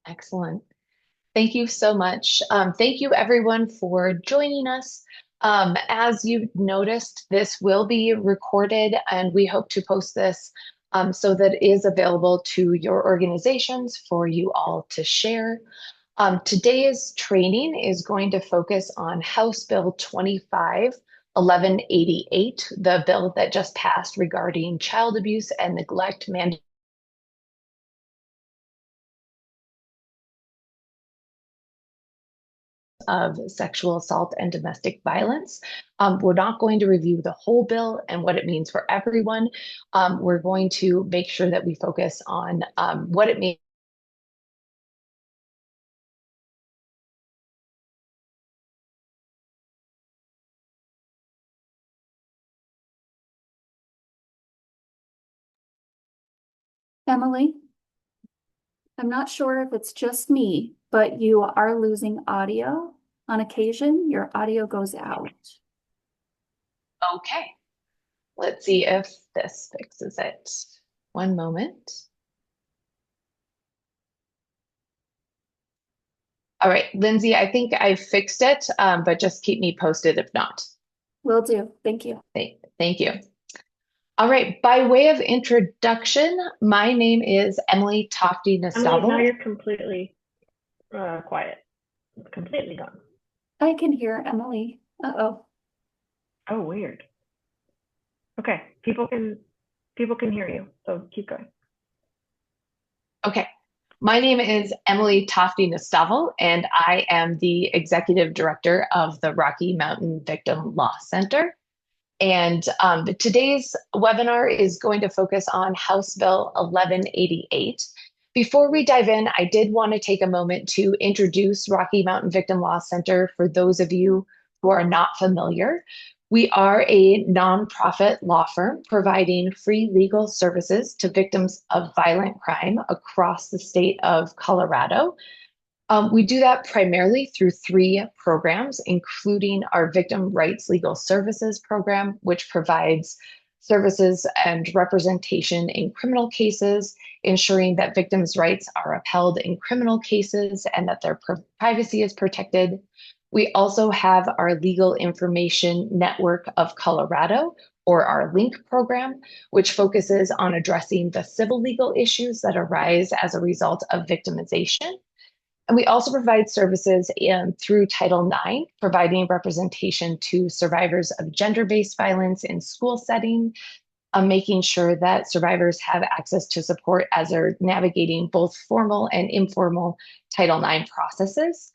Excellent. Thank you so much. Thank you everyone for joining us. As you noticed, this will be recorded and we hope to post this so that it is available to your organizations for you all to share. Today's training is going to focus on House Bill 25-1188, the bill that just passed regarding child abuse and neglect mandate of sexual assault and domestic violence. We're not going to review the whole bill and what it means for everyone. We're going to make sure that we focus on what it means Emily, I'm not sure if it's just me, but you are losing audio. On occasion, your audio goes out. okay. Let's see if this fixes it. One moment. All right, Lindsay, I think I fixed it, but just keep me posted if not. Will do. Thank you. Thank you. All right, by way of introduction, my name is Emily Tofty Emily, now Nastavel. you're completely quiet. It's completely gone. I can hear Emily. Uh-oh. Oh, weird. Okay, people can hear you, so keep going. Okay, my name is Emily Tofty Nastavel, and I am the executive director of the Rocky Mountain Victim Law Center. And today's webinar is going to focus on House Bill 1188. Before we dive in, I did want to take a moment to introduce Rocky Mountain Victim Law Center for those of you who are not familiar. We are a nonprofit law firm providing free legal services to victims of violent crime across the state of Colorado. We do that primarily through three programs, including our Victim Rights Legal Services program, which provides services and representation in criminal cases, ensuring that victims' rights are upheld in criminal cases and that their privacy is protected. We also have our Legal Information Network of Colorado, or our LINK program, which focuses on addressing the civil legal issues that arise as a result of victimization. And we also provide services through Title IX, providing representation to survivors of gender-based violence in school setting, making sure that survivors have access to support as they're navigating both formal and informal Title IX processes.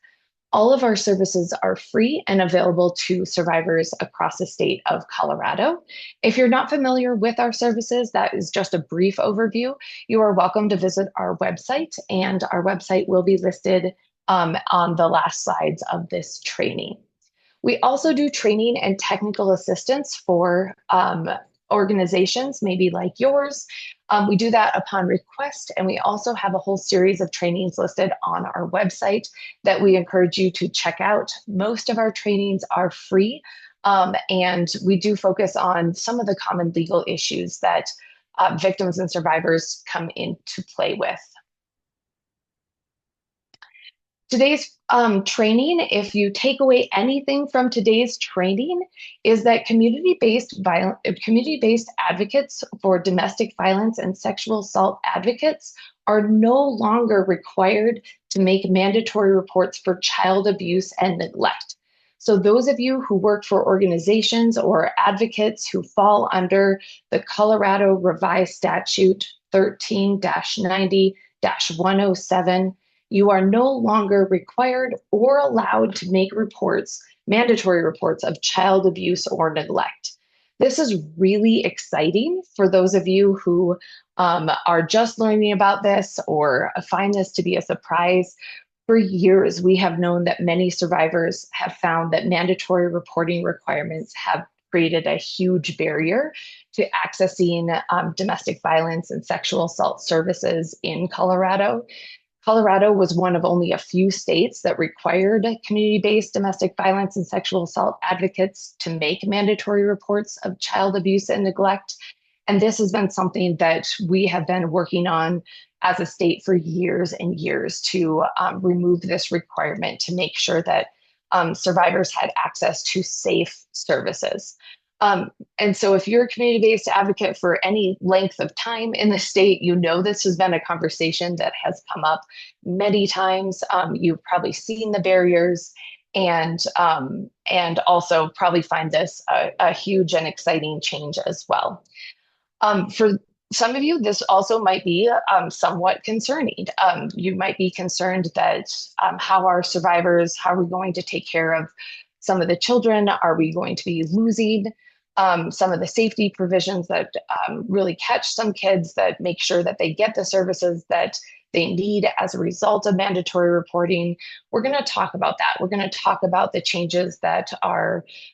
All of our services are free and available to survivors across the state of Colorado. If you're not familiar with our services, that is just a brief overview. You are welcome to visit our website, and our website will be listed on the last slides of this training. We also do training and technical assistance for organizations, maybe like yours. We do that upon request, and we also have a whole series of trainings listed on our website that we encourage you to check out. Most of our trainings are free, and we do focus on some of the common legal issues that victims and survivors come into play with. Today's training, if you take away anything from today's training, is that community-based advocates for domestic violence and sexual assault advocates are no longer required to make mandatory reports for child abuse and neglect. So those of you who work for organizations or advocates who fall under the Colorado Revised Statute 13-90-107, you are no longer required or allowed to make reports, mandatory reports of child abuse or neglect. This is really exciting for those of you who are just learning about this or find this to be a surprise. For years, we have known that many survivors have found that mandatory reporting requirements have created a huge barrier to accessing domestic violence and sexual assault services in Colorado. Colorado was one of only a few states that required community-based domestic violence and sexual assault advocates to make mandatory reports of child abuse and neglect. And this has been something that we have been working on as a state for years and years to remove this requirement to make sure that survivors had access to safe services. And so if you're a community-based advocate for any length of time in the state, you know this has been a conversation that has come up many times. You've probably seen the barriers and also probably find this a huge and exciting change as well. For some of you, this also might be somewhat concerning. You might be concerned that how are survivors, how are we going to take care of some of the children? Are we going to be losing some of the safety provisions that really catch some kids, that make sure that they get the services that they need as a result of mandatory reporting? We're going to talk about that. We're going to talk about the changes that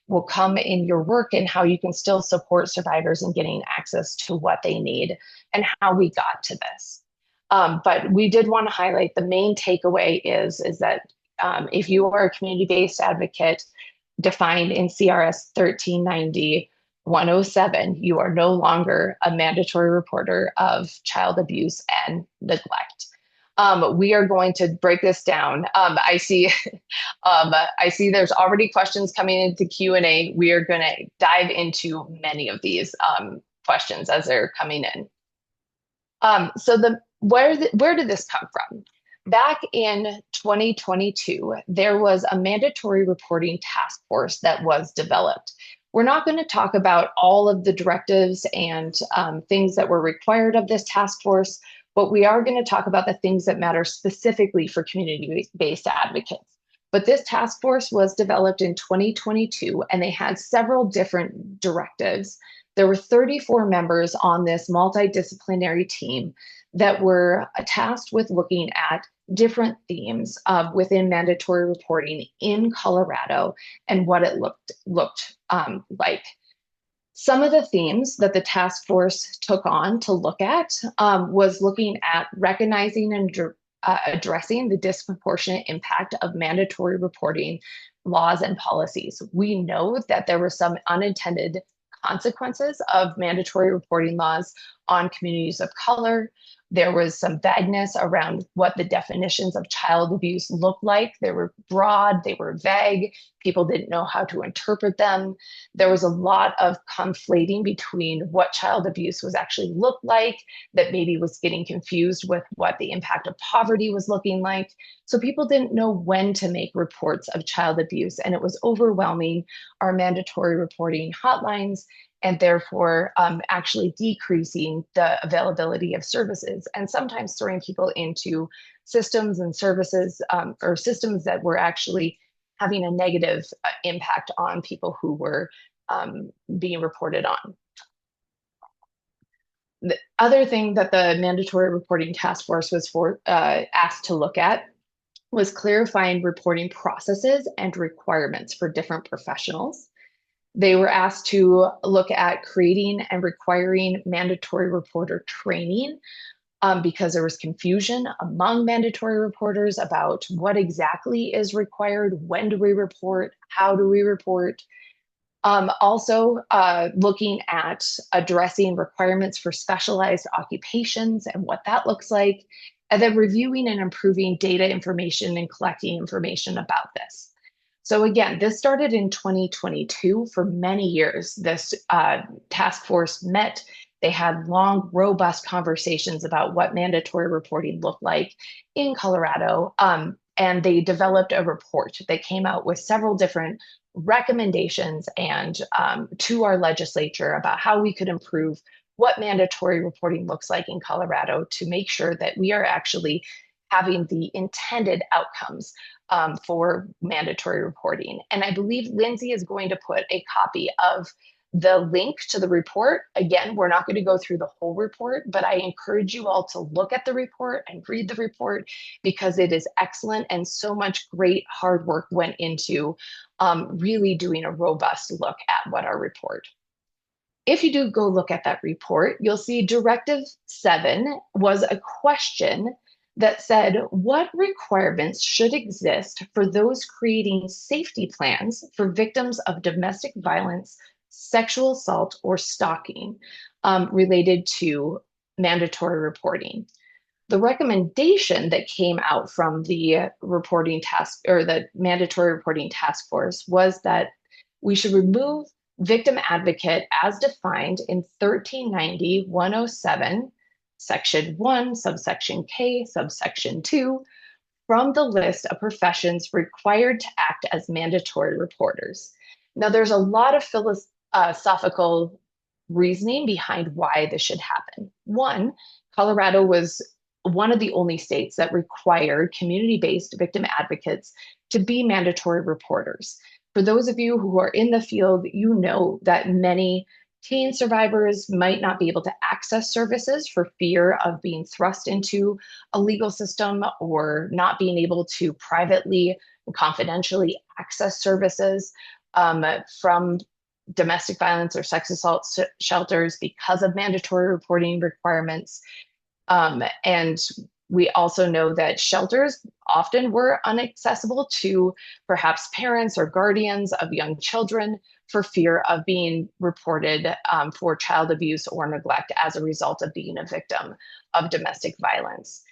will come in your work and how you can still support survivors in getting access to what they need and how we got to this. But we did want to highlight the main takeaway is that if you are a community-based advocate defined in CRS 1390 107, you are no longer a mandatory reporter of child abuse and neglect. We are going to break this down. I see there's already questions coming into Q&A. We are going to dive into many of these questions as they're coming in. Where did this come from? Back in 2022, there was a mandatory reporting task force that was developed. We're not going to talk about all of the directives and things that were required of this task force, but we are going to talk about the things that matter specifically for community-based advocates. But this task force was developed in 2022, and they had several different directives. There were 34 members on this multidisciplinary team that were tasked with looking at different themes within mandatory reporting in Colorado and what it looked like. Some of the themes that the task force took on to look at was looking at recognizing and addressing the disproportionate impact of mandatory reporting laws and policies. We know that there were some unintended consequences of mandatory reporting laws on communities of color. There was some vagueness around what the definitions of child abuse look like. They were broad, they were vague. People didn't know how to interpret them. There was a lot of conflating between what child abuse was actually looked like, that maybe was getting confused with what the impact of poverty was looking like. So people didn't know when to make reports of child abuse, and it was overwhelming our mandatory reporting hotlines, and therefore actually decreasing the availability of services and sometimes throwing people into systems and services or systems that were actually having a negative impact on people who were being reported on. The other thing that the mandatory reporting task force was asked to look at was clarifying reporting processes and requirements for different professionals. They were asked to look at creating and requiring mandatory reporter training because there was confusion among mandatory reporters about what exactly is required, when do we report, how do we report. Also looking at addressing requirements for specialized occupations and what that looks like, and then reviewing and improving data information and collecting information about this. So again, this started in 2022. For many years, this task force met. They had long, robust conversations about what mandatory reporting looked like in Colorado. And they developed a report that came out with several different recommendations and to our legislature about how we could improve what mandatory reporting looks like in Colorado to make sure that we are actually having the intended outcomes for mandatory reporting. And I believe Lindsay is going to put a copy of the link to the report. Again, we're not going to go through the whole report, but I encourage you all to look at the report and read the report because it is excellent, and so much great hard work went into really doing a robust look at what our report. If you do go look at that report, you'll see Directive 7 was a question that said, what requirements should exist for those creating safety plans for victims of domestic violence, sexual assault, or stalking? related to mandatory reporting. The recommendation that came out from the reporting task or the mandatory reporting task force was that we should remove victim advocate as defined in 1390-107, section 1, subsection K, subsection 2, from the list of professions required to act as mandatory reporters. Now, there's a lot of philosophical reasoning behind why this should happen. One, Colorado was one of the only states that required community-based victim advocates to be mandatory reporters. For those of you who are in the field, you know that many teen survivors might not be able to access services for fear of being thrust into a legal system or not being able to privately and confidentially access services from domestic violence or sex assault shelters because of mandatory reporting requirements. And we also know that shelters often were inaccessible to perhaps parents or guardians of young children for fear of being reported for child abuse or neglect as a result of being a victim of domestic violence.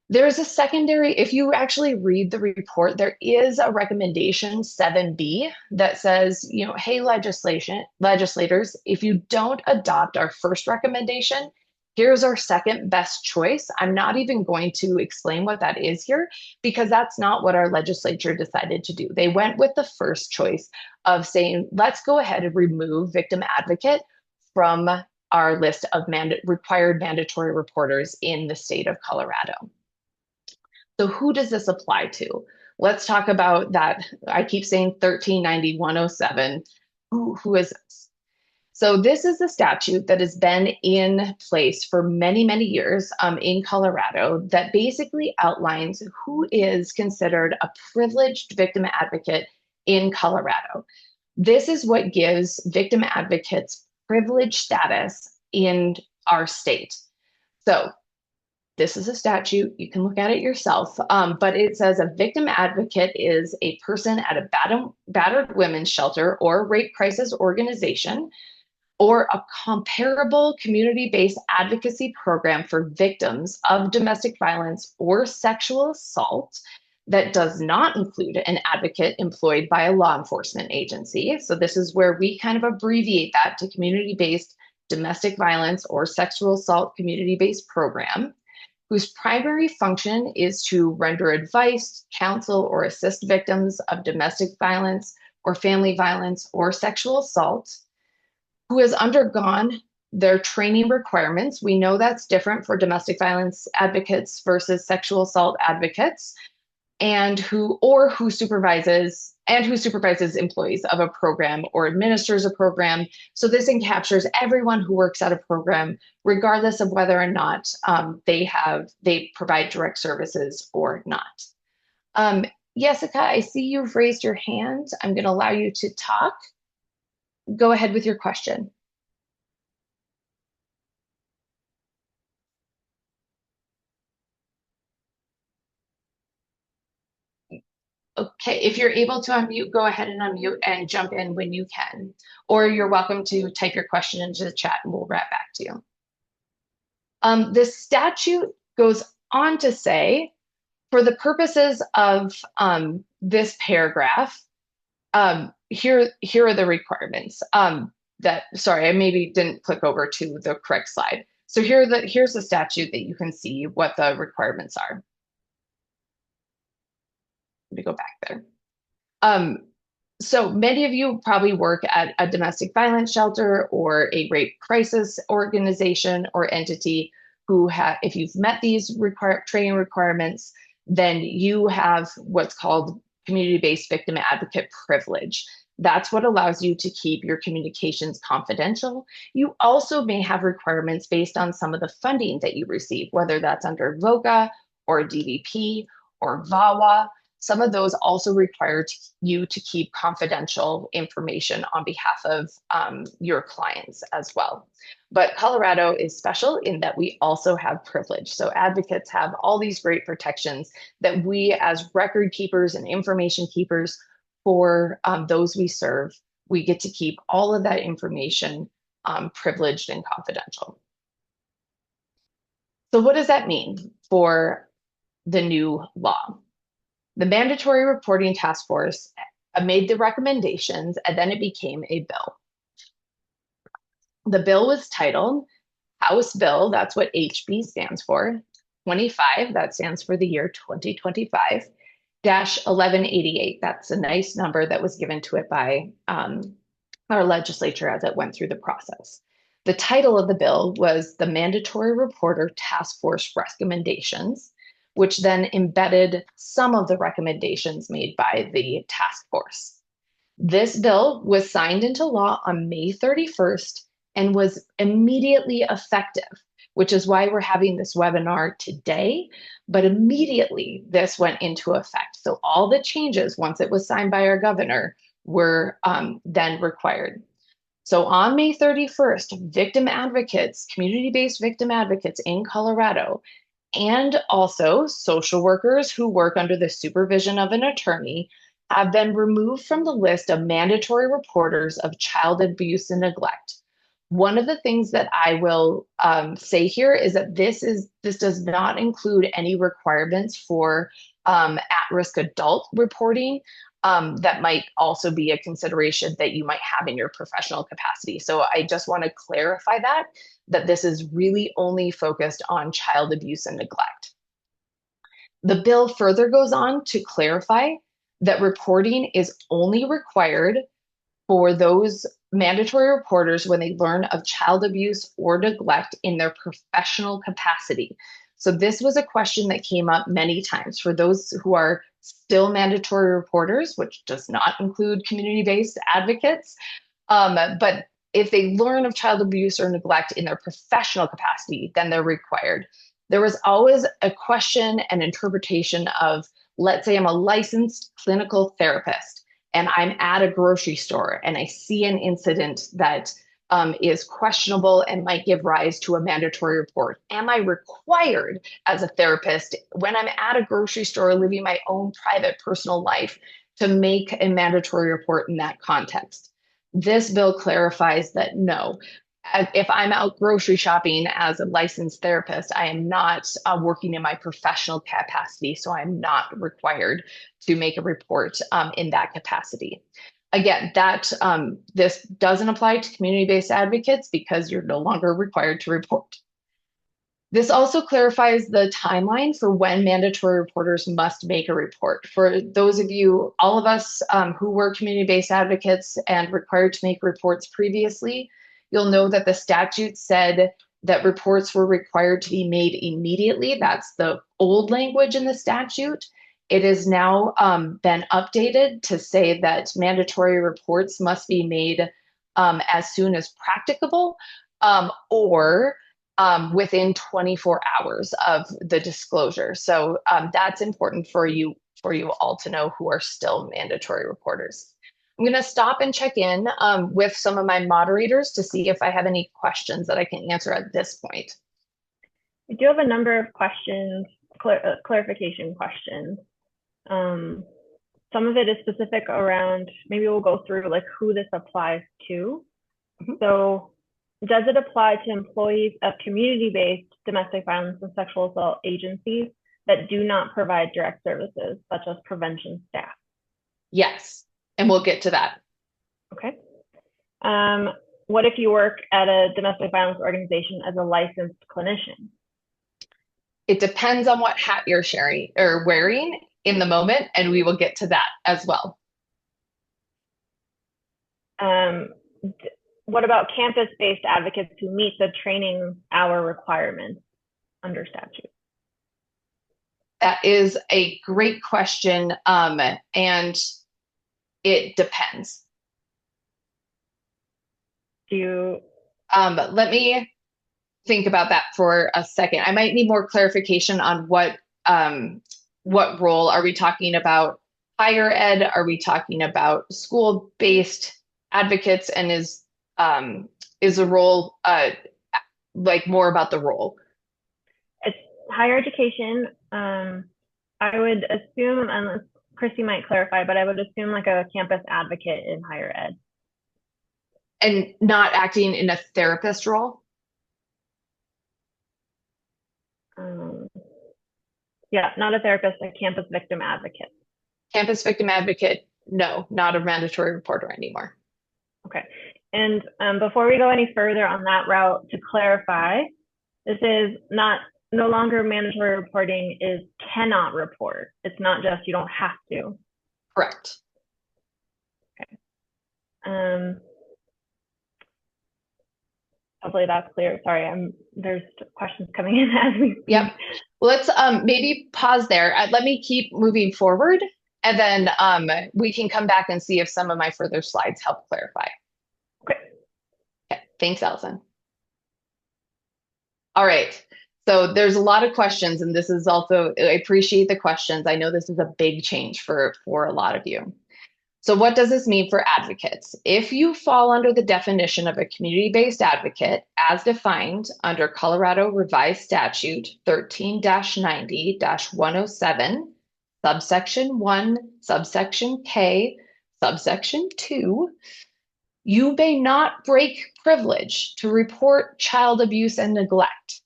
There's a secondary, if you actually read the report, there is a recommendation 7B that says, hey, legislators, if you don't adopt our first recommendation, here's our second best choice. I'm not even going to explain what that is here because that's not what our legislature decided to do. They went with the first choice of saying, let's go ahead and remove victim advocate from our list of required mandatory reporters in the state of Colorado. So who does this apply to? Let's talk about that. I keep saying 1390-107. Who is this? So this is a statute that has been in place for many, many years in Colorado that basically outlines who is considered a privileged victim advocate in Colorado. This is what gives victim advocates privileged status in our state. So this is a statute. You can look at it yourself, but it says a victim advocate is a person at a battered women's shelter or rape crisis organization or a comparable community-based advocacy program for victims of domestic violence or sexual assault that does not include an advocate employed by a law enforcement agency. So this is where we kind of abbreviate that to community-based domestic violence or sexual assault community-based program, whose primary function is to render advice, counsel, or assist victims of domestic violence or family violence or sexual assault, who has undergone their training requirements. We know that's different for domestic violence advocates versus sexual assault advocates, and who supervises employees of a program or administers a program. So this encaptures everyone who works at a program, regardless of whether or not they provide direct services or not. Jessica, I see you've raised your hand. I'm going to allow you to talk. Go ahead with your question. Okay, if you're able to unmute, go ahead and unmute and jump in when you can. Or you're welcome to type your question into the chat and we'll wrap back to you. This statute goes on to say, for the purposes of this paragraph, here are the requirements. Sorry, I maybe didn't click over to the correct slide. So here's the statute that you can see what the requirements are. Let me go back there. So many of you probably work at a domestic violence shelter or a rape crisis organization or entity who if you've met these training requirements, then you have what's called community-based victim advocate privilege. That's what allows you to keep your communications confidential. You also may have requirements based on some of the funding that you receive, whether that's under VOCA or DVP or VAWA. Some of those also require you to keep confidential information on behalf of your clients as well. But Colorado is special in that we also have privilege. So advocates have all these great protections that we as record keepers and information keepers for those we serve, we get to keep all of that information privileged and confidential. So what does that mean for the new law? The Mandatory Reporting Task Force made the recommendations, and then it became a bill. The bill was titled House Bill, that's what HB stands for, 25, that stands for the year 2025, dash 1188. That's a nice number that was given to it by our legislature as it went through the process. The title of the bill was the Mandatory Reporter Task Force Recommendations, which then embedded some of the recommendations made by the task force. This bill was signed into law on May 31st and was immediately effective, which is why we're having this webinar today. But immediately this went into effect. So all the changes, once it was signed by our governor, were then required. So on May 31st, victim advocates, community-based victim advocates in Colorado, and also social workers who work under the supervision of an attorney have been removed from the list of mandatory reporters of child abuse and neglect. One of the things that I will say here is that this does not include any requirements for at-risk adult reporting. That might also be a consideration that you might have in your professional capacity. So I just want to clarify that this is really only focused on child abuse and neglect. The bill further goes on to clarify that reporting is only required for those mandatory reporters when they learn of child abuse or neglect in their professional capacity. So this was a question that came up many times for those who are still mandatory reporters, which does not include community-based advocates. But if they learn of child abuse or neglect in their professional capacity, then they're required. There was always a question and interpretation of, let's say I'm a licensed clinical therapist and I'm at a grocery store and I see an incident that is questionable and might give rise to a mandatory report. Am I required as a therapist when I'm at a grocery store living my own private personal life to make a mandatory report in that context? This bill clarifies that no. If I'm out grocery shopping as a licensed therapist, I am not working in my professional capacity, so I'm not required to make a report in that capacity. Again, this doesn't apply to community-based advocates because you're no longer required to report. This also clarifies the timeline for when mandatory reporters must make a report. For those of you, all of us who were community-based advocates and required to make reports previously, you'll know that the statute said that reports were required to be made immediately. That's the old language in the statute. It has now been updated to say that mandatory reports must be made as soon as practicable or within 24 hours of the disclosure. So that's important for you all to know who are still mandatory reporters. I'm going to stop and check in with some of my moderators to see if I have any questions that I can answer at this point. We do have a number of questions, clarification questions. Some of it is specific around, maybe we'll go through like who this applies to. Mm-hmm. So does it apply to employees of community-based domestic violence and sexual assault agencies that do not provide direct services, such as prevention staff? Yes, and we'll get to that. Okay. What if you work at a domestic violence organization as a licensed clinician? It depends on what hat you're wearing in the moment, and we will get to that as well. What about campus-based advocates who meet the training hour requirements under statute? That is a great question, and it depends. Let me think about that for a second. I might need more clarification on what role. Are we talking about higher ed? Are we talking about school-based advocates? And is the role like more about the role? It's higher education. I would assume, unless Christy might clarify, but I would assume like a campus advocate in higher ed. And not acting in a therapist role? Um, yeah, not a therapist, a campus victim advocate. Campus victim advocate? No, not a mandatory reporter anymore. Okay. And before we go any further on that route, to clarify, this is not no longer mandatory reporting is cannot report. It's not just you don't have to. Correct. Okay. Hopefully that's clear. Sorry, there's questions coming in as we speak. Yep. Let's maybe pause there. Let me keep moving forward, and then we can come back and see if some of my further slides help clarify. Okay. Okay. Thanks, Allison. All right. So there's a lot of questions, and this is also, I appreciate the questions. I know this is a big change for a lot of you. So what does this mean for advocates? If you fall under the definition of a community-based advocate as defined under Colorado Revised Statute 13-90-107, subsection 1, subsection K, subsection 2, you may not break privilege to report child abuse and neglect.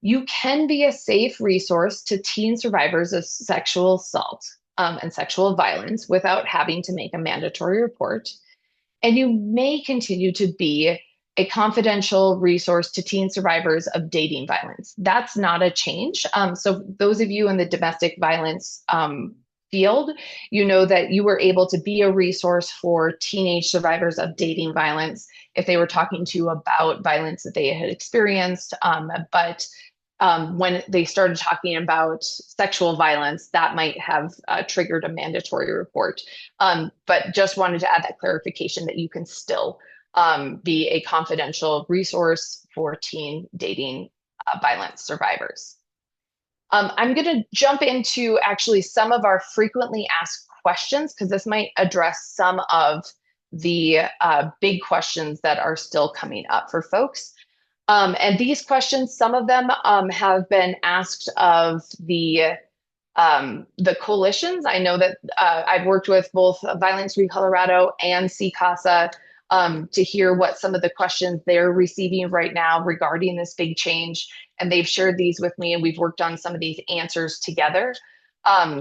You can be a safe resource to teen survivors of sexual assault and sexual violence without having to make a mandatory report. And you may continue to be a confidential resource to teen survivors of dating violence. That's not a change. So those of you in the domestic violence field, you know that you were able to be a resource for teenage survivors of dating violence if they were talking to you about violence that they had experienced. But when they started talking about sexual violence, that might have triggered a mandatory report. But just wanted to add that clarification that you can still be a confidential resource for teen dating violence survivors. I'm going to jump into actually some of our frequently asked questions because this might address some of the big questions that are still coming up for folks. And these questions, some of them have been asked of the coalitions. I know that I've worked with both Violence Free Colorado and CCASA to hear what some of the questions they're receiving right now regarding this big change. And they've shared these with me, and we've worked on some of these answers together.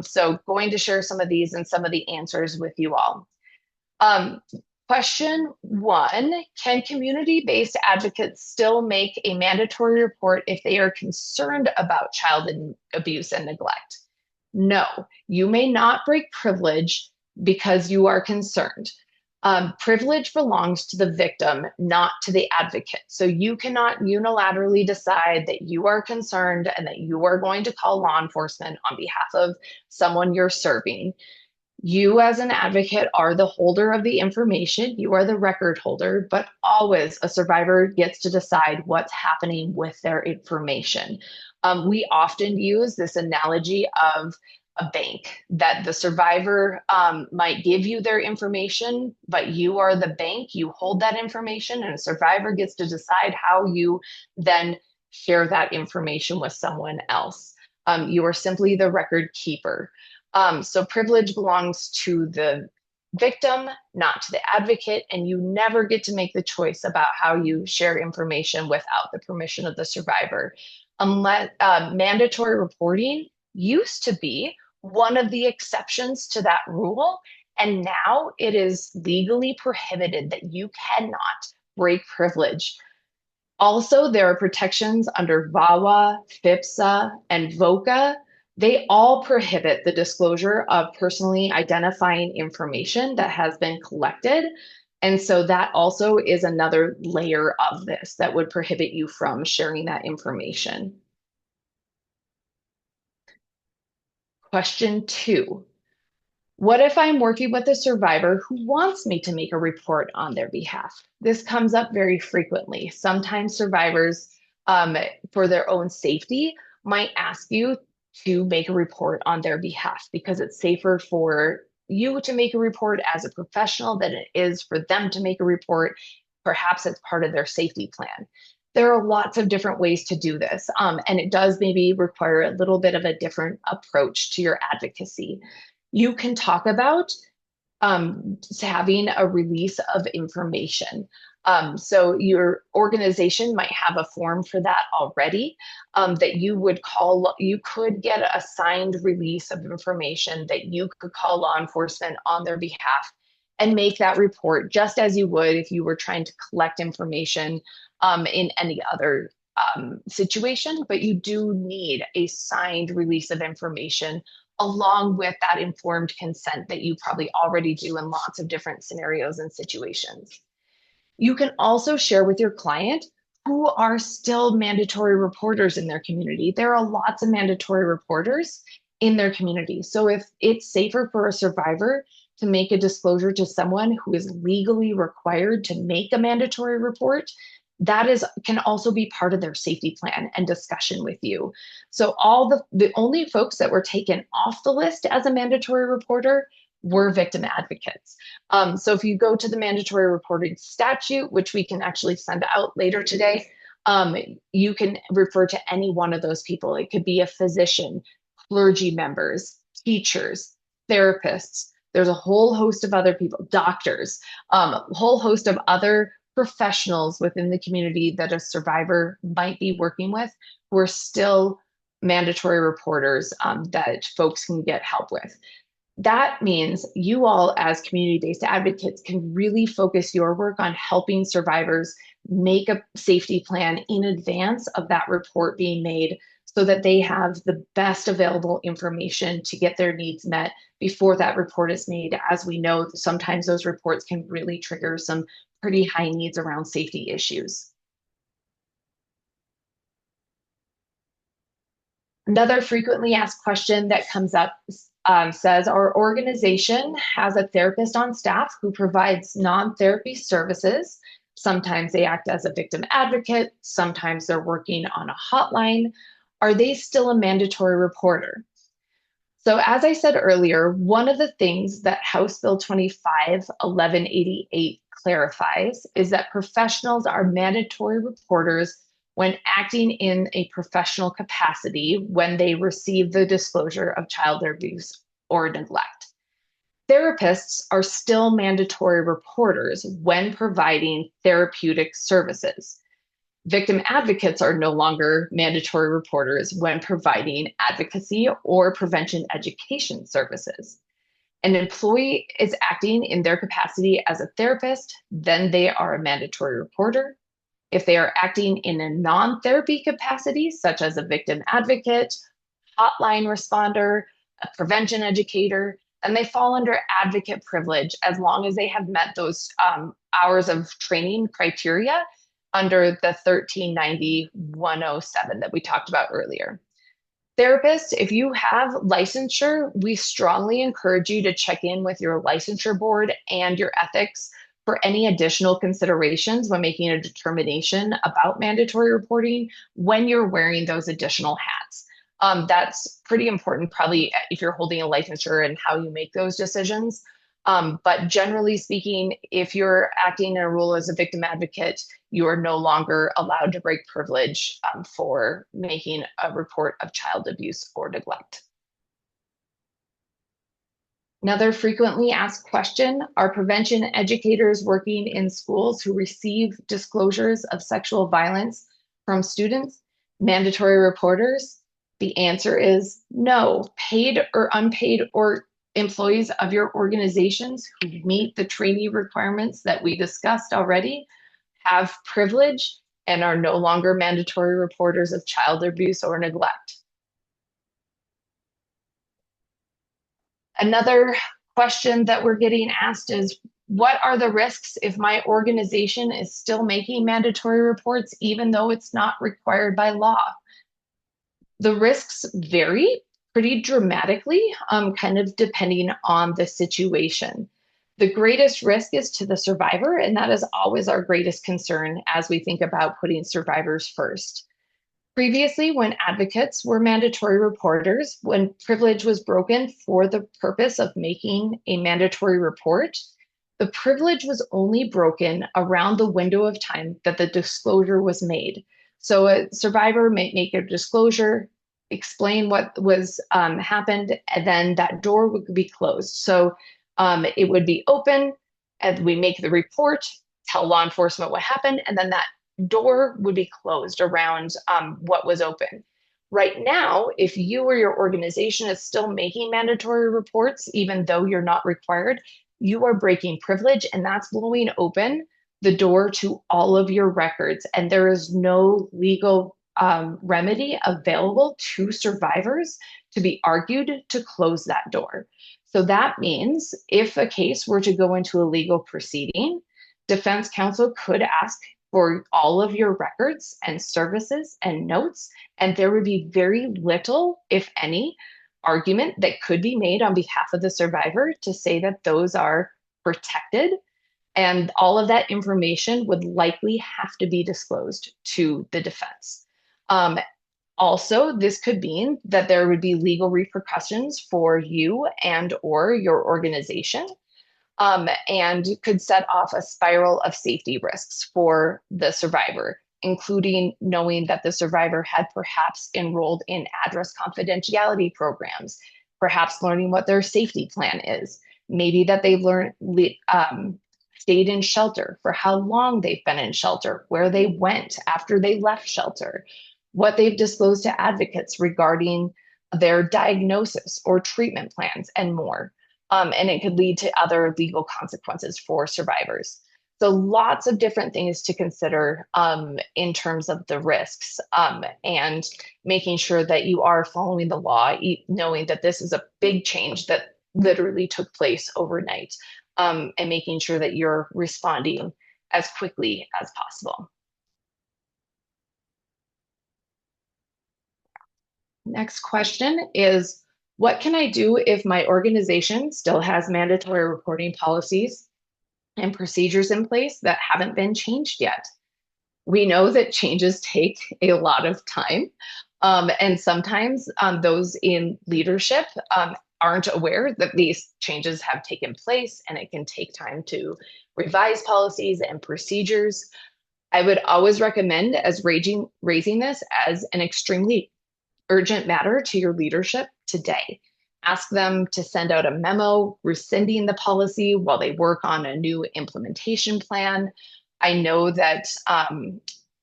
So going to share some of these and some of the answers with you all. Question 1, can community-based advocates still make a mandatory report if they are concerned about child abuse and neglect? No, you may not break privilege because you are concerned. Privilege belongs to the victim, not to the advocate. So you cannot unilaterally decide that you are concerned and that you are going to call law enforcement on behalf of someone you're serving. You as an advocate are the holder of the information. You are the record holder, but always a survivor gets to decide what's happening with their information. We often use this analogy of a bank, that the survivor might give you their information, but you are the bank. You hold that information, and a survivor gets to decide how you then share that information with someone else. You are simply the record keeper. So privilege belongs to the victim, not to the advocate, and you never get to make the choice about how you share information without the permission of the survivor. Unless mandatory reporting used to be one of the exceptions to that rule, and now it is legally prohibited that you cannot break privilege. Also, there are protections under VAWA, FIPSA, and VOCA. They all prohibit the disclosure of personally identifying information that has been collected. And so that also is another layer of this that would prohibit you from sharing that information. Question 2. What if I'm working with a survivor who wants me to make a report on their behalf? This comes up very frequently. Sometimes survivors, for their own safety, might ask you to make a report on their behalf because it's safer for you to make a report as a professional than it is for them to make a report. Perhaps it's part of their safety plan. There are lots of different ways to do this, and it does maybe require a little bit of a different approach to your advocacy. You can talk about having a release of information. So your organization might have a form for that already, that you would call, you could get a signed release of information that you could call law enforcement on their behalf and make that report just as you would if you were trying to collect information in any other situation. But you do need a signed release of information along with that informed consent that you probably already do in lots of different scenarios and situations. You can also share with your client who are still mandatory reporters in their community. There are lots of mandatory reporters in their community. So if it's safer for a survivor to make a disclosure to someone who is legally required to make a mandatory report, that can also be part of their safety plan and discussion with you. So the only folks that were taken off the list as a mandatory reporter were victim advocates. So if you go to the mandatory reporting statute, which we can actually send out later today, you can refer to any one of those people. It could be a physician, clergy members, teachers, therapists. There's a whole host of other people, doctors, a whole host of other professionals within the community that a survivor might be working with who are still mandatory reporters that folks can get help with. That means you all, as community-based advocates, can really focus your work on helping survivors make a safety plan in advance of that report being made so that they have the best available information to get their needs met before that report is made. As we know, sometimes those reports can really trigger some pretty high needs around safety issues. Another frequently asked question that comes up says, our organization has a therapist on staff who provides non-therapy services. Sometimes they act as a victim advocate. Sometimes they're working on a hotline. Are they still a mandatory reporter? So as I said earlier, one of the things that House Bill 25-1188 clarifies is that professionals are mandatory reporters when acting in a professional capacity when they receive the disclosure of child abuse or neglect. Therapists are still mandatory reporters when providing therapeutic services. Victim advocates are no longer mandatory reporters when providing advocacy or prevention education services. An employee is acting in their capacity as a therapist, then they are a mandatory reporter. If they are acting in a non-therapy capacity, such as a victim advocate, hotline responder, a prevention educator, then they fall under advocate privilege as long as they have met those hours of training criteria under the 1390-107 that we talked about earlier. Therapists, if you have licensure, we strongly encourage you to check in with your licensure board and your ethics for any additional considerations when making a determination about mandatory reporting when you're wearing those additional hats. That's pretty important, probably if you're holding a licensure and how you make those decisions. But generally speaking, if you're acting in a role as a victim advocate, you are no longer allowed to break privilege for making a report of child abuse or neglect. Another frequently asked question, are prevention educators working in schools who receive disclosures of sexual violence from students mandatory reporters? The answer is no. Paid or unpaid or employees of your organizations who meet the trainee requirements that we discussed already have privilege and are no longer mandatory reporters of child abuse or neglect. Another question that we're getting asked is, what are the risks if my organization is still making mandatory reports even though it's not required by law? The risks vary pretty dramatically, kind of depending on the situation. The greatest risk is to the survivor, and that is always our greatest concern as we think about putting survivors first. Previously, when advocates were mandatory reporters, when privilege was broken for the purpose of making a mandatory report, the privilege was only broken around the window of time that the disclosure was made. So a survivor may make a disclosure, explain what was happened, and then that door would be closed. So It would be open, and we make the report, tell law enforcement what happened, and then that door would be closed around what was open. Right now, if you or your organization is still making mandatory reports, even though you're not required, you are breaking privilege, and that's blowing open the door to all of your records. And there is no legal remedy available to survivors to be argued to close that door. So that means if a case were to go into a legal proceeding, defense counsel could ask for all of your records and services and notes, and there would be very little, if any, argument that could be made on behalf of the survivor to say that those are protected. And all of that information would likely have to be disclosed to the defense. Also, this could mean that there would be legal repercussions for you and or your organization, and could set off a spiral of safety risks for the survivor, including knowing that the survivor had perhaps enrolled in address confidentiality programs, perhaps learning what their safety plan is, maybe that they've stayed in shelter, for how long they've been in shelter, where they went after they left shelter, what they've disclosed to advocates regarding their diagnosis or treatment plans, and more. And it could lead to other legal consequences for survivors. So lots of different things to consider in terms of the risks, and making sure that you are following the law, knowing that this is a big change that literally took place overnight, and making sure that you're responding as quickly as possible. Next question is, what can I do if my organization still has mandatory reporting policies and procedures in place that haven't been changed yet? We know that changes take a lot of time. And sometimes those in leadership aren't aware that these changes have taken place, and it can take time to revise policies and procedures. I would always recommend as raising this as an extremely urgent matter to your leadership today. Ask them to send out a memo rescinding the policy while they work on a new implementation plan. I know that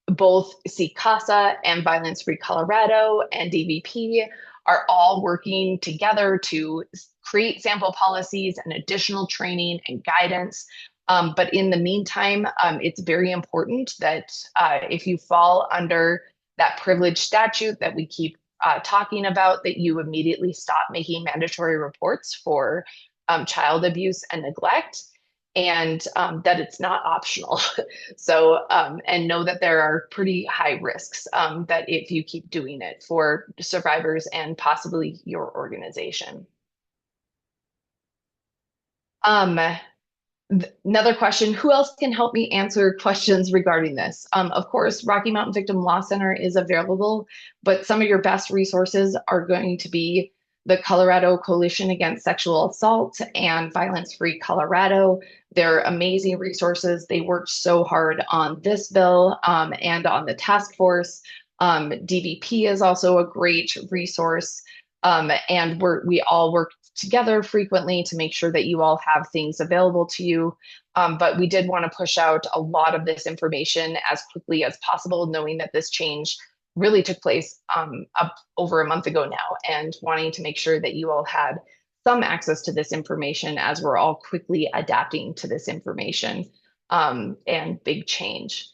both CCASA and Violence Free Colorado and DVP are all working together to create sample policies and additional training and guidance. But in the meantime, it's very important that if you fall under that privilege statute that we keep talking about, that you immediately stop making mandatory reports for child abuse and neglect, and that it's not optional. So, and know that there are pretty high risks that if you keep doing it for survivors and possibly your organization. Another question, who else can help me answer questions regarding this? Of course, Rocky Mountain Victim Law Center is available, but some of your best resources are going to be the Colorado Coalition Against Sexual Assault and Violence Free Colorado. They're amazing resources. They worked so hard on this bill and on the task force. DVP is also a great resource. And we all work together frequently to make sure that you all have things available to you. But we did want to push out a lot of this information as quickly as possible, knowing that this change really took place over a month ago now, and wanting to make sure that you all had some access to this information as we're all quickly adapting to this information and big change.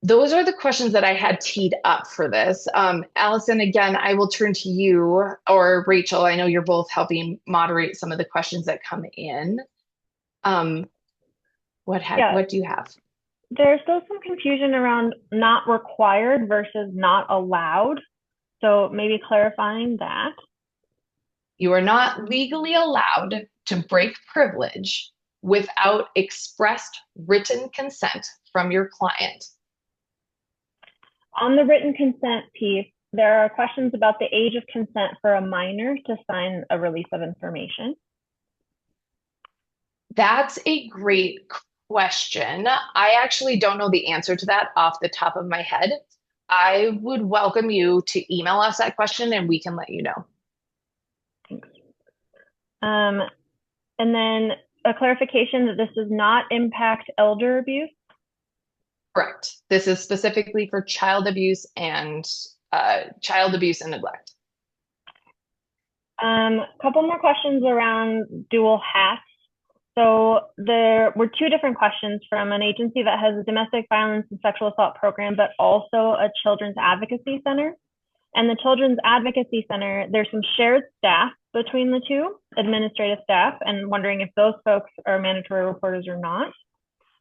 Those are the questions that I had teed up for this. Allison, again, I will turn to you, or Rachel. I know you're both helping moderate some of the questions that come in. What do you have? There's still some confusion around not required versus not allowed. So maybe clarifying that. You are not legally allowed to break privilege without expressed written consent from your client. On the written consent piece, there are questions about the age of consent for a minor to sign a release of information. That's a great question. I actually don't know the answer to that off the top of my head. I would welcome you to email us that question and we can let you know. Thanks. And then a clarification that this does not impact elder abuse. Correct. This is specifically for child abuse and neglect. Couple more questions around dual hats. So there were two different questions from an agency that has a domestic violence and sexual assault program, but also a children's advocacy center. And the Children's Advocacy Center, there's some shared staff between the two, administrative staff, and wondering if those folks are mandatory reporters or not.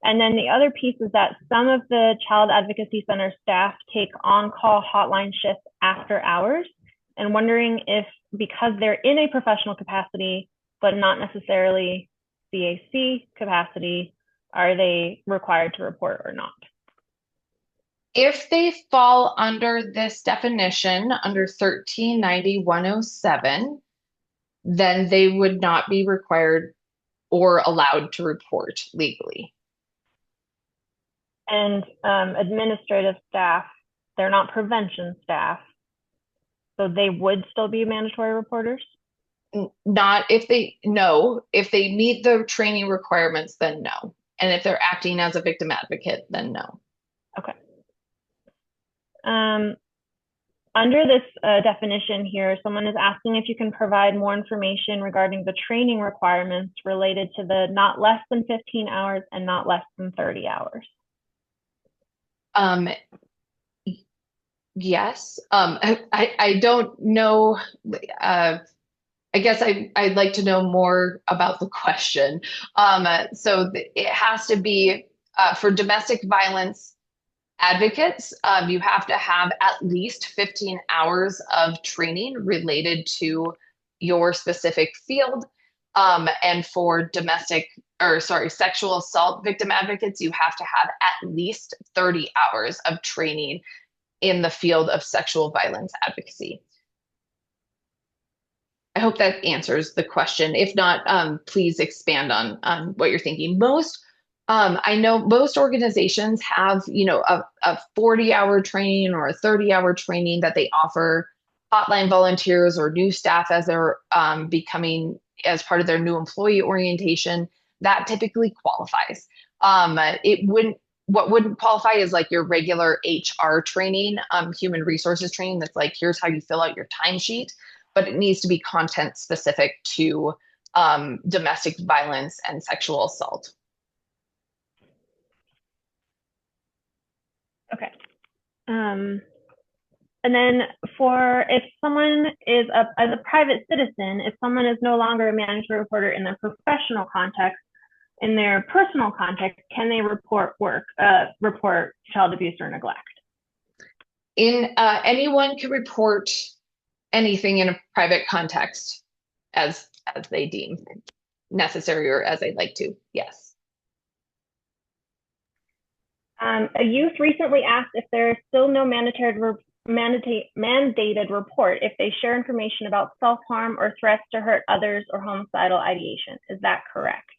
And then the other piece is that some of the Child Advocacy Center staff take on-call hotline shifts after hours, and wondering if, because they're in a professional capacity, but not necessarily CAC capacity, are they required to report or not? If they fall under this definition, under 1390-107, then they would not be required or allowed to report legally. And administrative staff, they're not prevention staff, so they would still be mandatory reporters? Not if they, no. If they meet the training requirements, then no. And if they're acting as a victim advocate, then no. Okay. Under this definition here, someone is asking if you can provide more information regarding the training requirements related to the not less than 15 hours and not less than 30 hours. Yes. I don't know. I guess I'd like to know more about the question. So it has to be for domestic violence advocates, you have to have at least 15 hours of training related to your specific field. And for sexual assault victim advocates, you have to have at least 30 hours of training in the field of sexual violence advocacy. I hope that answers the question. If not, please expand on what you're thinking. I know most organizations have, a 40-hour training or a 30-hour training that they offer hotline volunteers or new staff as they're becoming as part of their new employee orientation. That typically qualifies. What wouldn't qualify is like your regular HR training, human resources training. That's like, here's how you fill out your timesheet, but it needs to be content specific to domestic violence and sexual assault. Okay. And then if someone is as a private citizen, if someone is no longer a mandatory reporter in their professional context, in their personal context, can they report child abuse or neglect? Anyone can report anything in a private context as they deem necessary or as they'd like to. Yes. A youth recently asked if there is still no mandated report if they share information about self-harm or threats to hurt others or homicidal ideation. Is that correct?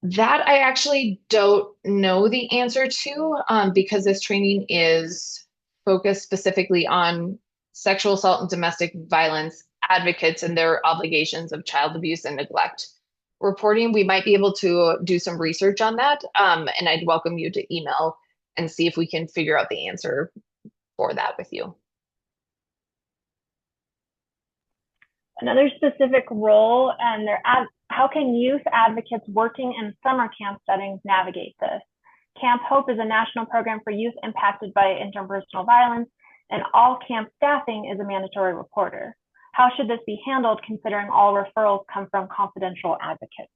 That I actually don't know the answer to, because this training is focused specifically on sexual assault and domestic violence advocates and their obligations of child abuse and neglect reporting. We might be able to do some research on that, and I'd welcome you to email and see if we can figure out the answer for that with you. Another specific role, and how can youth advocates working in summer camp settings navigate this? Camp Hope is a national program for youth impacted by interpersonal violence, and all camp staffing is a mandatory reporter. How should this be handled considering all referrals come from confidential advocates?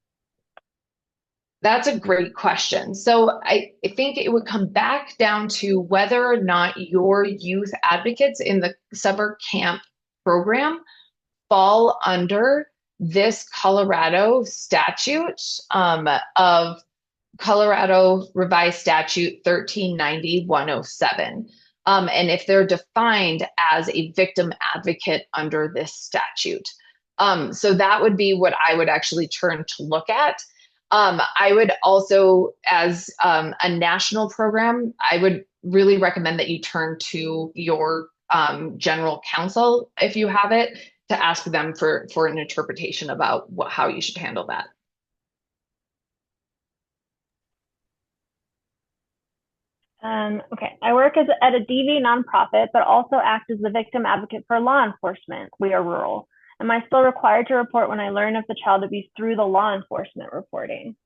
That's a great question. So I think it would come back down to whether or not your youth advocates in the summer camp program fall under this Colorado statute of Colorado Revised Statute 1390-107. And if they're defined as a victim advocate under this statute. So that would be what I would actually turn to look at. I would also, as a national program, I would really recommend that you turn to your general counsel if you have it, to ask them for an interpretation about how you should handle that. Okay, I work at a DV nonprofit, but also act as the victim advocate for law enforcement. We are rural. Am I still required to report when I learn of the child abuse through the law enforcement reporting?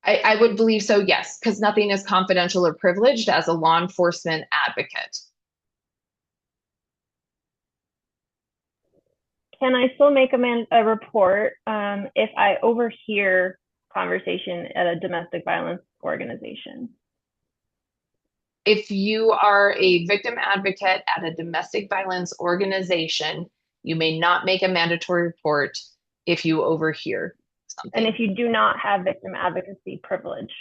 I would believe so, yes, because nothing is confidential or privileged as a law enforcement advocate. Can I still make a report if I overhear conversation at a domestic violence organization? If you are a victim advocate at a domestic violence organization, you may not make a mandatory report if you overhear And something. if you do not have victim advocacy privilege?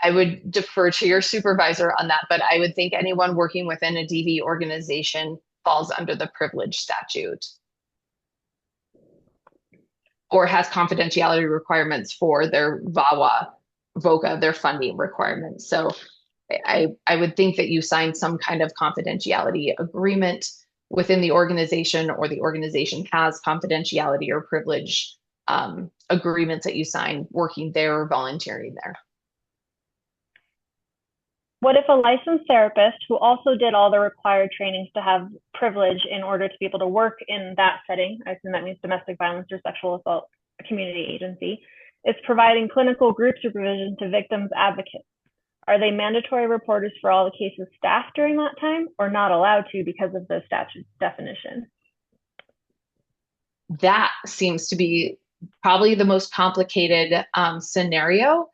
I would defer to your supervisor on that, but I would think anyone working within a DV organization falls under the privilege statute or has confidentiality requirements for their VOCA, their funding requirements. So I would think that you sign some kind of confidentiality agreement within the organization, or the organization has confidentiality or privilege agreements that you sign working there or volunteering there. What if a licensed therapist who also did all the required trainings to have privilege in order to be able to work in that setting, I assume that means domestic violence or sexual assault community agency, is providing clinical group supervision to victims advocates? Are they mandatory reporters for all the cases staffed during that time, or not allowed to because of the statute's definition? That seems to be probably the most complicated scenario.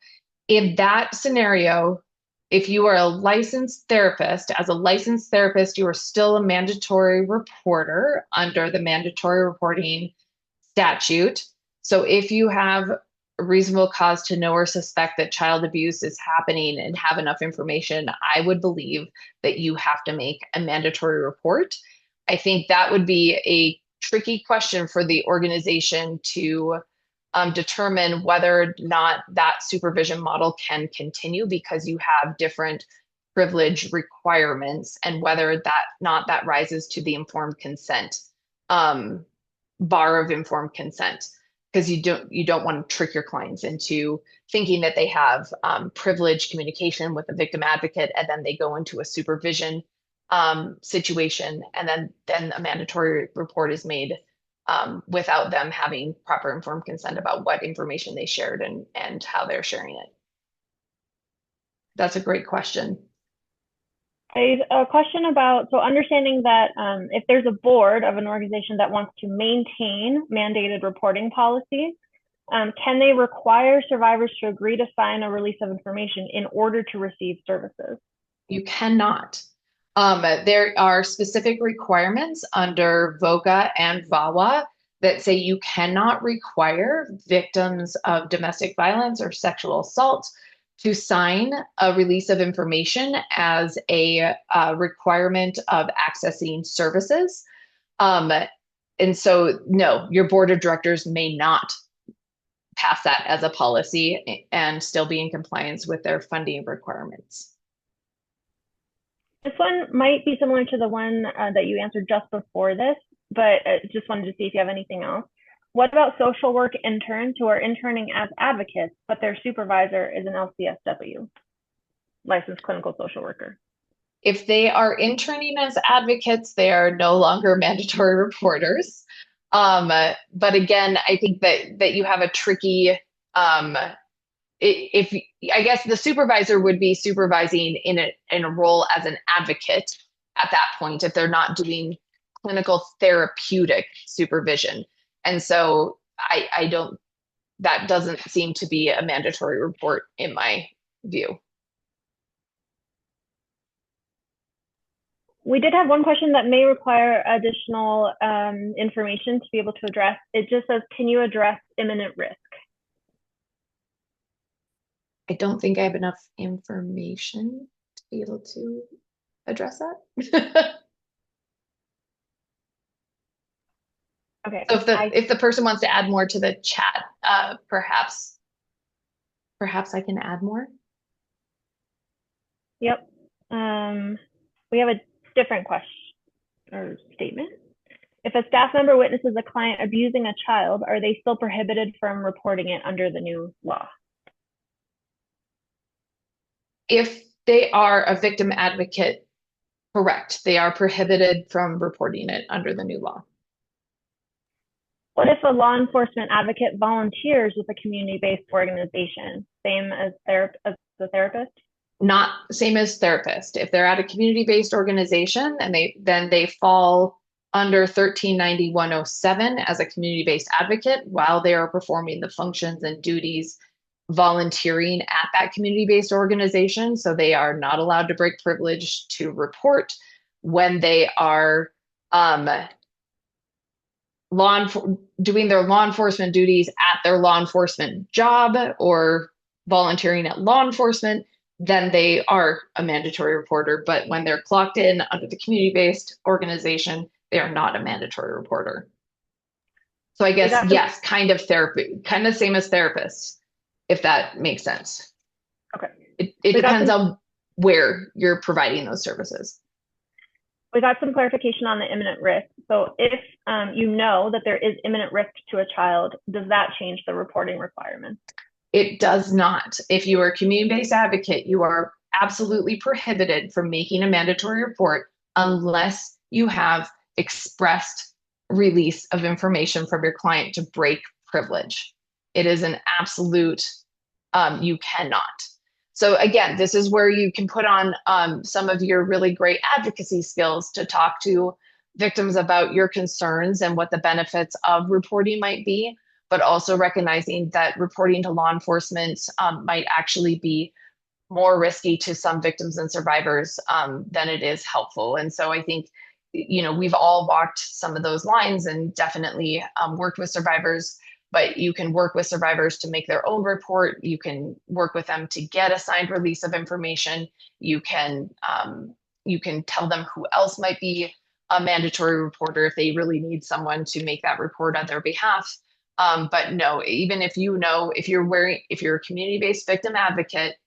In that scenario, if you are a licensed therapist, as a licensed therapist, you are still a mandatory reporter under the mandatory reporting statute. So if you have a reasonable cause to know or suspect that child abuse is happening and have enough information, I would believe that you have to make a mandatory report. I think that would be a tricky question for the organization to determine whether or not that supervision model can continue, because you have different privilege requirements, and whether that rises to the informed consent bar of informed consent, because you don't want to trick your clients into thinking that they have privileged communication with a victim advocate, and then they go into a supervision situation, and then a mandatory report is made without them having proper informed consent about what information they shared and how they're sharing it. That's a great question. A question about, so understanding that if there's a board of an organization that wants to maintain mandated reporting policies, can they require survivors to agree to sign a release of information in order to receive services? You cannot. There are specific requirements under VOCA and VAWA that say you cannot require victims of domestic violence or sexual assault to sign a release of information as a requirement of accessing services. And so, no, your board of directors may not pass that as a policy and still be in compliance with their funding requirements. This one might be similar to the one that you answered just before this, but just wanted to see if you have anything else. What about social work interns who are interning as advocates, but their supervisor is an LCSW, licensed clinical social worker? If they are interning as advocates, they are no longer mandatory reporters. But again, I think that you have a tricky, if I guess the supervisor would be supervising in a role as an advocate at that point, if they're not doing clinical therapeutic supervision. And so that doesn't seem to be a mandatory report in my view. We did have one question that may require additional information to be able to address. It just says, can you address imminent risk? I don't think I have enough information to be able to address that. Okay. So if the person wants to add more to the chat, perhaps I can add more. Yep. We have a different question. or statement. If a staff member witnesses a client abusing a child, are they still prohibited from reporting it under the new law? If they are a victim advocate, correct, they are prohibited from reporting it under the new law. What if a law enforcement advocate volunteers with a community-based organization, same as the therapist? Not same as therapist. If they're at a community-based organization and then they fall under 1390-107 as a community-based advocate while they are performing the functions and duties volunteering at that community-based organization. So they are not allowed to break privilege to report when they are doing their law enforcement duties at their law enforcement job or volunteering at law enforcement, then they are a mandatory reporter. But when they're clocked in under the community-based organization, they are not a mandatory reporter. So I guess, yes, kind of therapy, kind of same as therapists, if that makes sense. Okay. It depends on where you're providing those services. We got some clarification on the imminent risk. So if you know that there is imminent risk to a child, does that change the reporting requirements? It does not. If you are a community-based advocate, you are absolutely prohibited from making a mandatory report unless you have expressed release of information from your client to break privilege. It is an absolute, you cannot. So again, this is where you can put on some of your really great advocacy skills to talk to victims about your concerns and what the benefits of reporting might be, but also recognizing that reporting to law enforcement might actually be more risky to some victims and survivors than it is helpful. And so I think, we've all walked some of those lines and definitely worked with survivors, but you can work with survivors to make their own report. You can work with them to get a signed release of information. You can tell them who else might be a mandatory reporter if they really need someone to make that report on their behalf. But no, even if if you're a community-based victim advocate,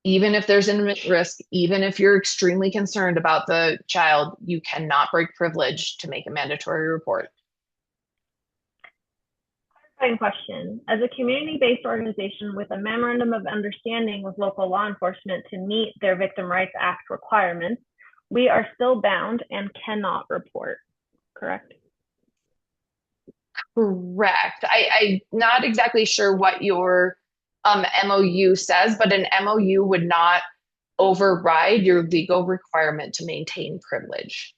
even if there's imminent risk, even if you're extremely concerned about the child, you cannot break privilege to make a mandatory report. Question. As a community-based organization with a memorandum of understanding with local law enforcement to meet their Victim Rights Act requirements, we are still bound and cannot report, correct? Correct. I'm not exactly sure what your MOU says, but an MOU would not override your legal requirement to maintain privilege.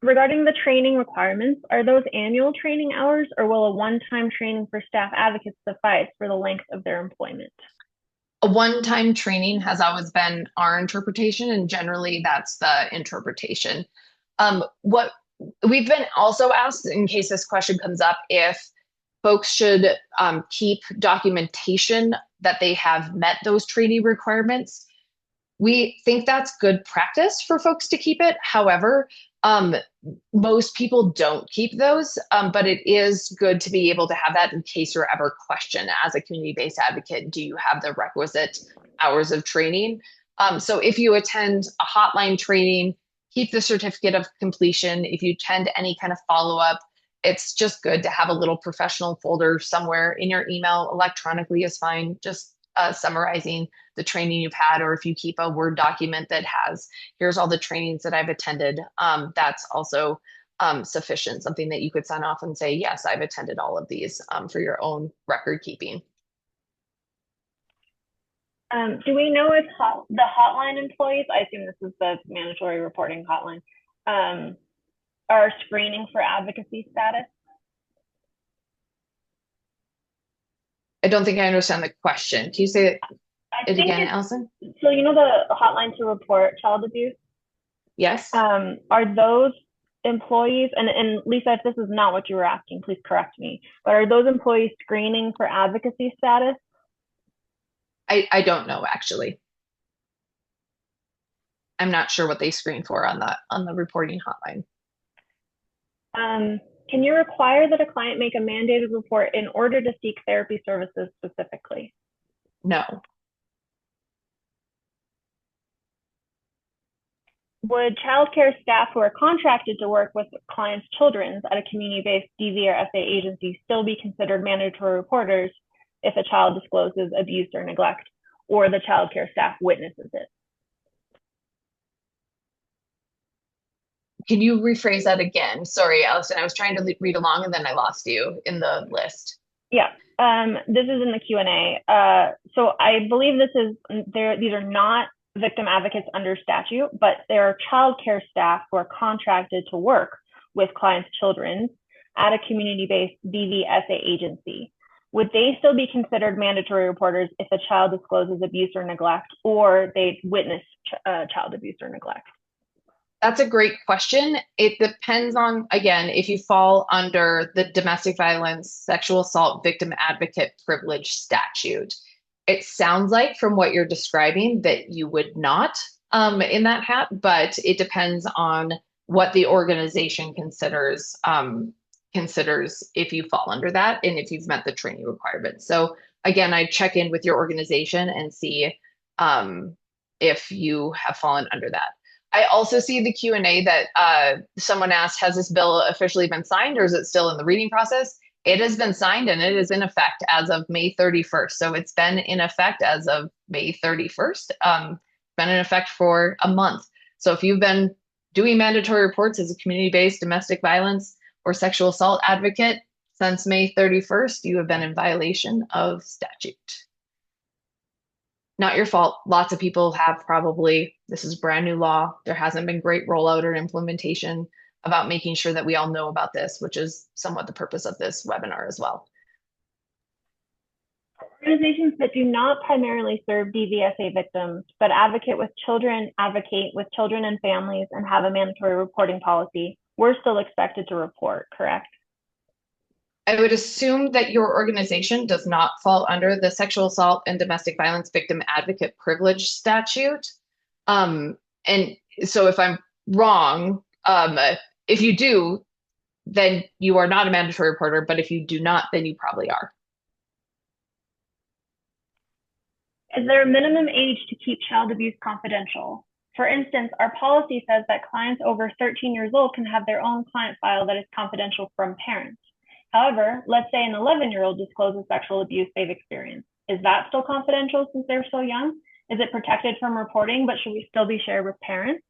Regarding the training requirements, are those annual training hours or will a one-time training for staff advocates suffice for the length of their employment? A one-time training has always been our interpretation, and generally that's the interpretation. What we've been also asked, in case this question comes up, if folks should keep documentation that they have met those training requirements. We think that's good practice for folks to keep it. However, most people don't keep those, but it is good to be able to have that in case you're ever questioned as a community-based advocate. Do you have the requisite hours of training? So if you attend a hotline training, keep the certificate of completion. If you attend any kind of follow-up, it's just good to have a little professional folder somewhere in your email. Electronically is fine, just summarizing the training you've had, or if you keep a Word document that has, here's all the trainings that I've attended, that's also sufficient, something that you could sign off and say, yes, I've attended all of these for your own record keeping. Do we know if the hotline employees, I assume this is the mandatory reporting hotline, are screening for advocacy status? I don't think I understand the question. Can you say it again, Allison? So you know the hotline to report child abuse? Yes. Are those employees, and Lisa, if this is not what you were asking, please correct me, but are those employees screening for advocacy status? I don't know, actually. I'm not sure what they screen for on the reporting hotline. Can you require that a client make a mandated report in order to seek therapy services specifically? No. would childcare staff who are contracted to work with clients' children at a community-based DV or SA agency still be considered mandatory reporters if a child discloses abuse or neglect, or the childcare staff witnesses it? Can you rephrase that again? Sorry, Allison, I was trying to read along and then I lost you in the list. Yeah, this is in the Q&A. So I believe these are not victim advocates under statute, but there are childcare staff who are contracted to work with clients' children at a community-based DV/SA agency. Would they still be considered mandatory reporters if a child discloses abuse or neglect, or they witness child abuse or neglect? That's a great question. It depends on, again, if you fall under the domestic violence, sexual assault victim advocate privilege statute. It sounds like from what you're describing that you would not in that hat, but it depends on what the organization considers if you fall under that and if you've met the training requirements. So again, I check in with your organization and see if you have fallen under that. I also see the Q&A that someone asked, has this bill officially been signed or is it still in the reading process? It has been signed and it is in effect as of May 31st. So it's been in effect as of May 31st. Been in effect for a month. So if you've been doing mandatory reports as a community-based domestic violence or sexual assault advocate since May 31st, you have been in violation of statute. Not your fault. Lots of people have probably, this is brand new law. There hasn't been great rollout or implementation about making sure that we all know about this, which is somewhat the purpose of this webinar as well. Organizations that do not primarily serve DV/SA victims, but advocate with children and families and have a mandatory reporting policy, we're still expected to report, correct? I would assume that your organization does not fall under the sexual assault and domestic violence victim advocate privilege statute. And so if I'm wrong, if you do, then you are not a mandatory reporter, but if you do not, then you probably are. Is there a minimum age to keep child abuse confidential? For instance, our policy says that clients over 13 years old can have their own client file that is confidential from parents. However, let's say an 11-year-old discloses sexual abuse they've experienced. Is that still confidential since they're so young? Is it protected from reporting, but should we still be shared with parents?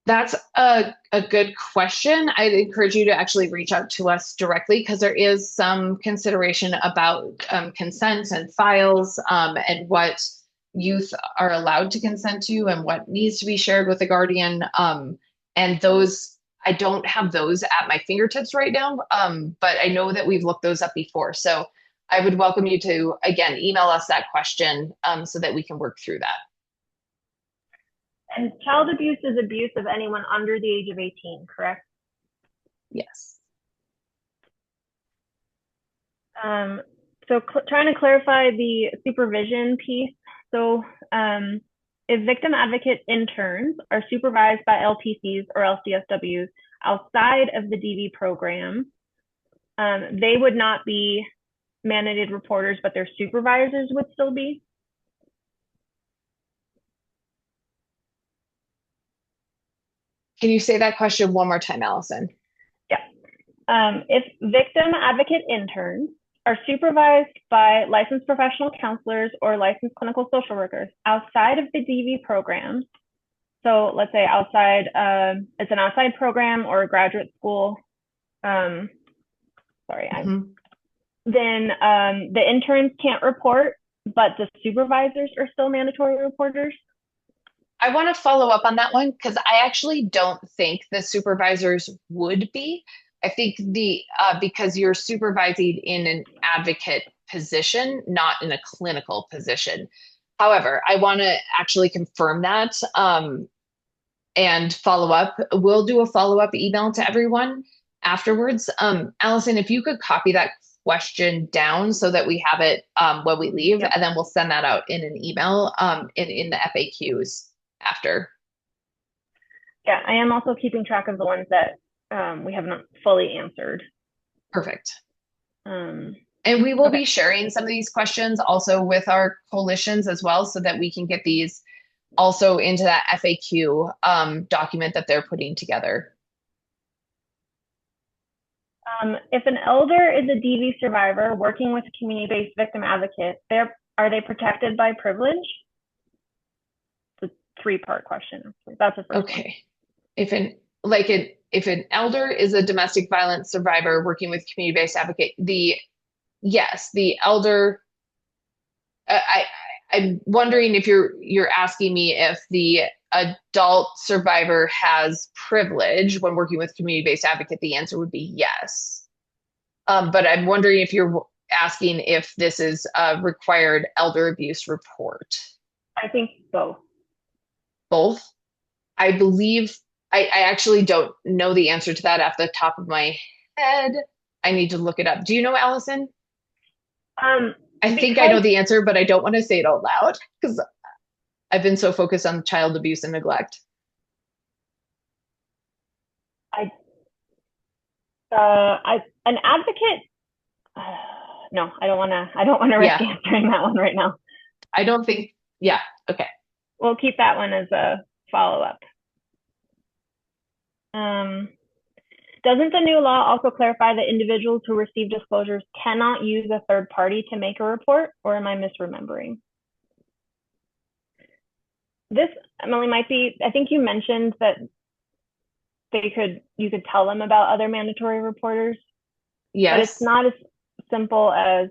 That's a good question. I'd encourage you to actually reach out to us directly because there is some consideration about consent and files and what youth are allowed to consent to and what needs to be shared with a guardian. And those, I don't have those at my fingertips right now, but I know that we've looked those up before. So I would welcome you to, again, email us that question so that we can work through that. And child abuse is abuse of anyone under the age of 18, correct? Yes. So trying to clarify the supervision piece. So if victim advocate interns are supervised by LTCs or LCSWs outside of the DV program, they would not be mandated reporters, but their supervisors would still be? Can you say that question one more time, Allison? Yeah. If victim advocate interns are supervised by licensed professional counselors or licensed clinical social workers outside of the DV program, so let's say outside, it's an outside program or a graduate school, then the interns can't report, but the supervisors are still mandatory reporters? I want to follow up on that one because I actually don't think the supervisors would be. I think because you're supervising in an advocate position, not in a clinical position. However, I want to actually confirm that and follow up. We'll do a follow-up email to everyone afterwards. Allison, if you could copy that question down so that we have it when we leave, and then we'll send that out in an email in the FAQs after. Yeah, I am also keeping track of the ones that we have not fully answered. Perfect. And we will be sharing some of these questions also with our coalitions as well so that we can get these also into that FAQ document that they're putting together. If an elder is a DV survivor working with a community-based victim advocate, are they protected by privilege? It's a three-part question. That's the first Okay. One. If an elder is a domestic violence survivor working with community-based advocate, yes, the elder. I'm wondering if you're asking me if the adult survivor has privilege when working with community-based advocate. The answer would be yes. But I'm wondering if you're asking if this is a required elder abuse report. I think both. Both. I believe I actually don't know the answer to that off the top of my head. I need to look it up. Do you know, Allison? I think I know the answer, but I don't want to say it out loud because I've been so focused on child abuse and neglect. An advocate. No, I don't want to risk answering that one right now. I don't think. Yeah. Okay. We'll keep that one as a follow-up. Doesn't the new law also clarify that individuals who receive disclosures cannot use a third party to make a report, or am I misremembering? This, Emily, might be, I think you mentioned that you could tell them about other mandatory reporters. Yes. But it's not as simple as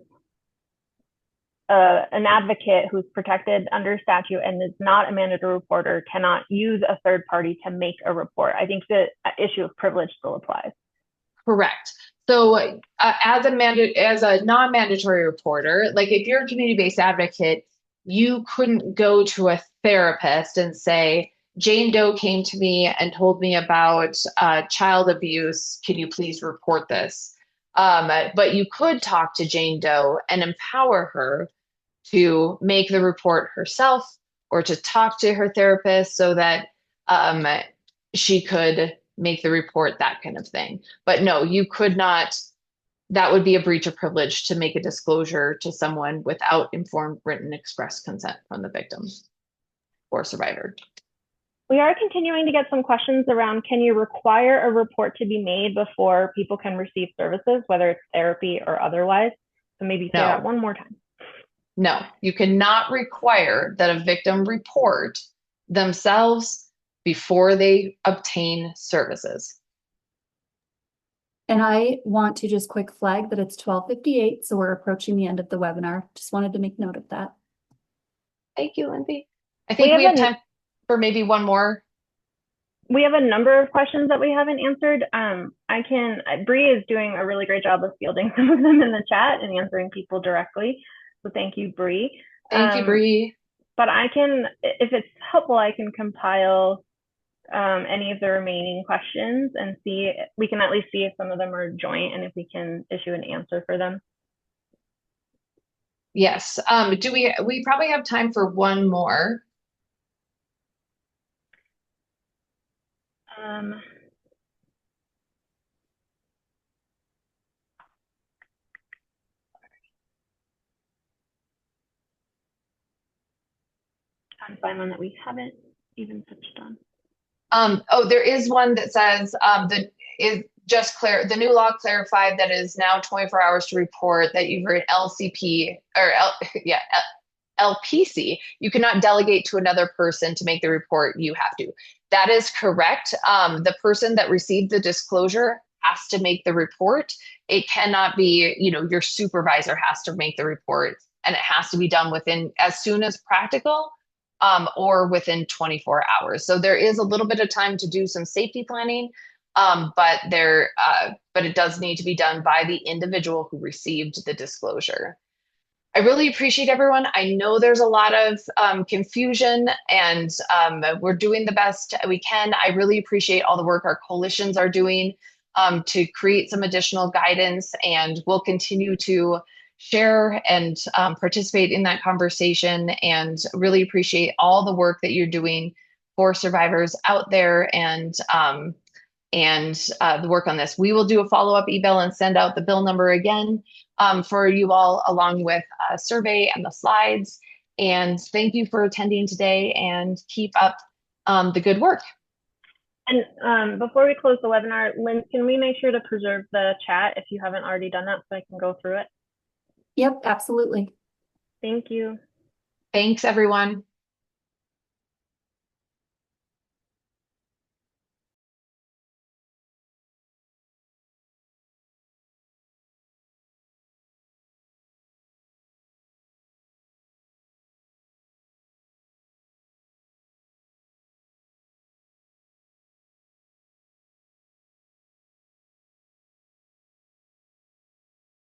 an advocate who's protected under statute and is not a mandatory reporter cannot use a third party to make a report. I think the issue of privilege still applies. Correct. So as a non-mandatory reporter, like if you're a community-based advocate, you couldn't go to a therapist and say, Jane Doe came to me and told me about child abuse. Can you please report this? But you could talk to Jane Doe and empower her to make the report herself or to talk to her therapist so that she could make the report, that kind of thing. But no, you could not. That would be a breach of privilege to make a disclosure to someone without informed written express consent from the victim or survivor. We are continuing to get some questions around, can you require a report to be made before people can receive services, whether it's therapy or otherwise? So maybe say that one more time. No, you cannot require that a victim report themselves before they obtain services. And I want to just quick flag that it's 12:58, so we're approaching the end of the webinar. Just wanted to make note of that. Thank you, Lindsay. I think we have time for maybe one more. We have a number of questions that we haven't answered. Bree is doing a really great job of fielding some of them in the chat and answering people directly. So thank you, Bree. Thank you, Bree. But if it's helpful, I can compile any of the remaining questions and we can at least see if some of them are joint and if we can issue an answer for them. Yes. We probably have time for one more. Trying to find one that we haven't even touched on. There is one that says the new law clarified that it is now 24 hours to report that you've an LCP or LPC. You cannot delegate to another person to make the report. You have to. That is correct. The person that received the disclosure has to make the report. It cannot be, your supervisor has to make the report, and it has to be done within as soon as practical. Or within 24 hours. So there is a little bit of time to do some safety planning, but it does need to be done by the individual who received the disclosure. I really appreciate everyone. I know there's a lot of confusion, and we're doing the best we can. I really appreciate all the work our coalitions are doing to create some additional guidance, and we'll continue to share and participate in that conversation, and really appreciate all the work that you're doing for survivors out there and the work on this. We will do a follow-up email and send out the bill number again for you all, along with a survey and the slides. And thank you for attending today and keep up the good work. And before we close the webinar, Lynn, can we make sure to preserve the chat if you haven't already done that so I can go through it? Yep, absolutely. Thank you. Thanks, everyone.